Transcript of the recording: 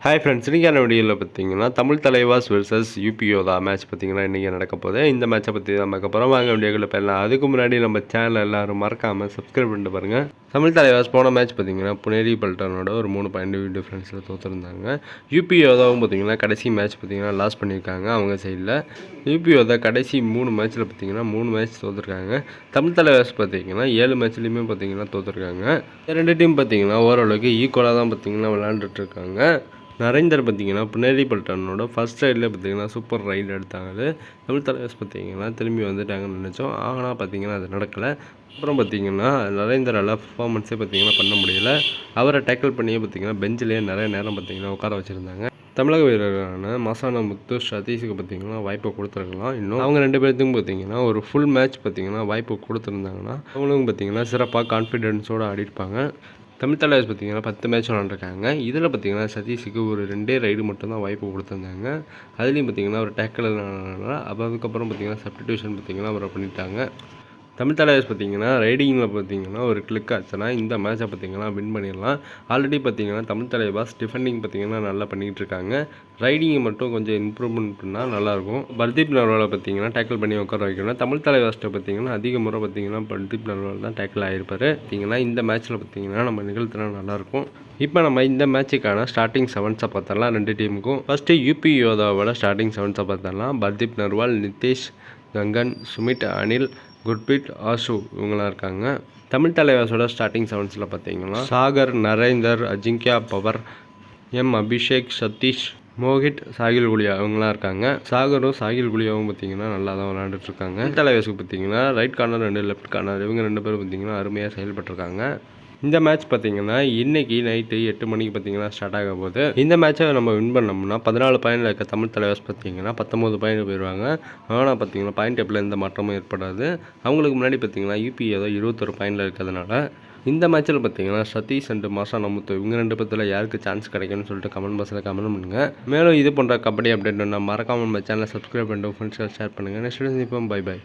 Hi friends, இன்றைக்கான வீடியோவில் பார்த்தீங்கன்னா தமிழ் தலைவாஸ் வெர்சஸ் யூபியோதா மேட்ச் பார்த்தீங்கன்னா இன்றைக்கி நடக்க போகுது. இந்த மேட்சை பற்றி தான் பார்க்க போகிறோம். வாங்க வீடியோக்குள்ள போயிடலாம். அதுக்கு முன்னாடி நம்ம சேனல் எல்லோரும் மறக்காமல் சப்ஸ்கிரைப் பண்ணிட்டு பாருங்கள். தமிழ் தலைவாஸ் போன மேட்ச் பார்த்தீங்கன்னா புனேரி பல்டனோட ஒரு 3 பாயிண்ட் டிஃப்ரென்ஸில் தோற்றுருந்தாங்க. யூபியோதாவும் பார்த்தீங்கன்னா கடைசி மேட்ச் பார்த்தீங்கன்னா லாஸ் பண்ணியிருக்காங்க அவங்க சைடில். யூபியோதா கடைசி 3 மேட்ச்சில் பார்த்தீங்கன்னா 3 மேட்ச் தோற்றுருக்காங்க. தமிழ் தலைவாஸ் பார்த்தீங்கன்னா 7 மேட்ச்லேயுமே பார்த்தீங்கன்னா தோற்றுருக்காங்க. 2 டீம் பார்த்தீங்கன்னா ஓரளவுக்கு ஈக்குவலாக தான் பார்த்தீங்கன்னா விளாண்டுட்ருக்காங்க. நரேந்தர் பார்த்தீங்கன்னா புனேரி பல்டனோட ஃபர்ஸ்ட் ரைடில் பார்த்தீங்கன்னா சூப்பர் ரைடு எடுத்தாங்க. தமிழ் தலைவாஸ் பார்த்தீங்கன்னா திரும்பி வந்துட்டாங்கன்னு நினச்சோம். ஆனால் பார்த்தீங்கன்னா அது நடக்கலை. அப்புறம் பார்த்தீங்கன்னா நரேந்தரால் பர்ஃபார்மன்ஸே பார்த்தீங்கன்னா பண்ண முடியல. அவரை டேக்கிள் பண்ணியே பார்த்தீங்கன்னா பெஞ்சிலேயே நிறைய நேரம் பார்த்தீங்கன்னா உட்கார வச்சுருந்தாங்க. தமிழக வீரரான மசானா முத்து சதீஷுக்கு பார்த்தீங்கன்னா வாய்ப்பை கொடுத்துருக்கலாம். இன்னும் அவங்க 2 பேர்த்துக்கும் பார்த்தீங்கன்னா ஒரு ஃபுல் மேட்ச் பார்த்தீங்கன்னா வாய்ப்பு கொடுத்துருந்தாங்கன்னா அவங்களும் பார்த்தீங்கன்னா சிறப்பாக கான்ஃபிடென்ஸோடு ஆடிருப்பாங்க. தமிழ் தலைவாஸ் பார்த்தீங்கன்னா 10 மேட்ச் விளாண்டுருக்காங்க. இதில் பார்த்தீங்கன்னா சதீஷுக்கு ஒரு 2 ரைடு மட்டும்தான் வாய்ப்பு கொடுத்துருந்தாங்க. அதுலேயும் பார்த்தீங்கன்னா ஒரு டேக்கிள் அதுக்கப்புறம் பார்த்தீங்கன்னா சப்ஸ்டிடியூஷன் பார்த்தீங்கன்னா அவரை பண்ணிட்டாங்க. தமிழ் தலைவாஸ் பார்த்தீங்கன்னா ரைடிங்கில் பார்த்தீங்கன்னா ஒரு கிளிக் ஆச்சுன்னா இந்த மேட்சை பார்த்தீங்கன்னா வின் பண்ணிடலாம். ஆல்ரெடி பார்த்தீங்கன்னா தமிழ் தலைவாஸ் டிஃபெண்டிங் பார்த்தீங்கன்னா நல்லா பண்ணிகிட்டு இருக்காங்க. ரைடிங்கை மட்டும் கொஞ்சம் இம்ப்ரூவ்மெண்ட் பண்ணால் நல்லாயிருக்கும். பர்தீப் நர்வாலை பார்த்தீங்கன்னா டேக்கிள் பண்ணி உட்கார வைக்கணும். தமிழ் தலைவாஸ்ட்டை பார்த்தீங்கன்னா அதிக முறை பார்த்தீங்கன்னா பர்தீப் நர்வால் தான் டேக்கிள் ஆகிருப்பார். பார்த்தீங்கன்னா இந்த மேட்ச்சில் பார்த்தீங்கன்னா நம்ம நிகழ்த்தினா நல்லாயிருக்கும். இப்போ நம்ம இந்த மேட்சுக்கான ஸ்டார்டிங் 7ஸை பார்த்தரலாம் 2 டீமுக்கும். ஃபஸ்ட்டு யூபி யோதாவோட ஸ்டார்டிங் 7ஸை பார்த்தரலாம். பர்தீப் நர்வால், நிதேஷ், கங்கன், சுமித், அனில், குர்பீட், ஆஷு இவங்களாம் இருக்காங்க. தமிழ் தலைவாஸோட ஸ்டார்டிங் 7ஸில் பார்த்தீங்கன்னா சாகர், நரேந்தர், அஜிங்கியா பவர், அபிஷேக், சதீஷ், மோஹித், சாகில் குலியா இவங்களாம் இருக்காங்க. சாகரும் சாகில் குலியாவும் பார்த்தீங்கன்னா நல்லா தான் விளாண்டுட்ருக்காங்க. தமிழ் தலைவாஸுக்கு பார்த்தீங்கன்னா ரைட் கார்னர் 2 லெஃப்ட் கார்னர் இவங்க 2 பேரும் பார்த்தீங்கன்னா அருமையாக செயல்பட்டுருக்காங்க. இந்த மேட்ச் பார்த்தீங்கன்னா இன்றைக்கி நைட்டு 8 மணிக்கு பார்த்தீங்கன்னா ஸ்டார்ட் ஆக போகுது. இந்த மேட்சை நம்ம வின் பண்ணோம்னா 14 பாயிண்டில் இருக்க தமிழ் தலைவாஸ் பார்த்தீங்கன்னா 19 பாயிண்ட் போயிடுவாங்க. ஆனால் பார்த்தீங்கன்னா பாயிண்ட் டேபிளில் எந்த மாற்றமும் ஏற்படாது. அவங்களுக்கு முன்னாடி பார்த்தீங்கன்னா யூபி ஏதோ 21 பாயிண்டில் இருக்கிறதுனால இந்த மேட்ச்சில் பார்த்தீங்கன்னா சதீஷ் அண்ட் மசானா முத்து இவங்க 2 பேர்த்தில் யாருக்கு சான்ஸ் கிடைக்கும்னு சொல்லிட்டு கமெண்ட் பாக்ஸில் கமெண்ட் பண்ணுங்கள். மேலும் இது போன்ற கபடி அப்டேட் நான் மறக்காமல் நம்ம சேனலை சப்ஸ்கிரைப் பண்ணிட்டு ஃப்ரெண்ட்ஸ்க்கு ஷேர் பண்ணுங்கள். நெக்ஸ்ட் இப்போ பை.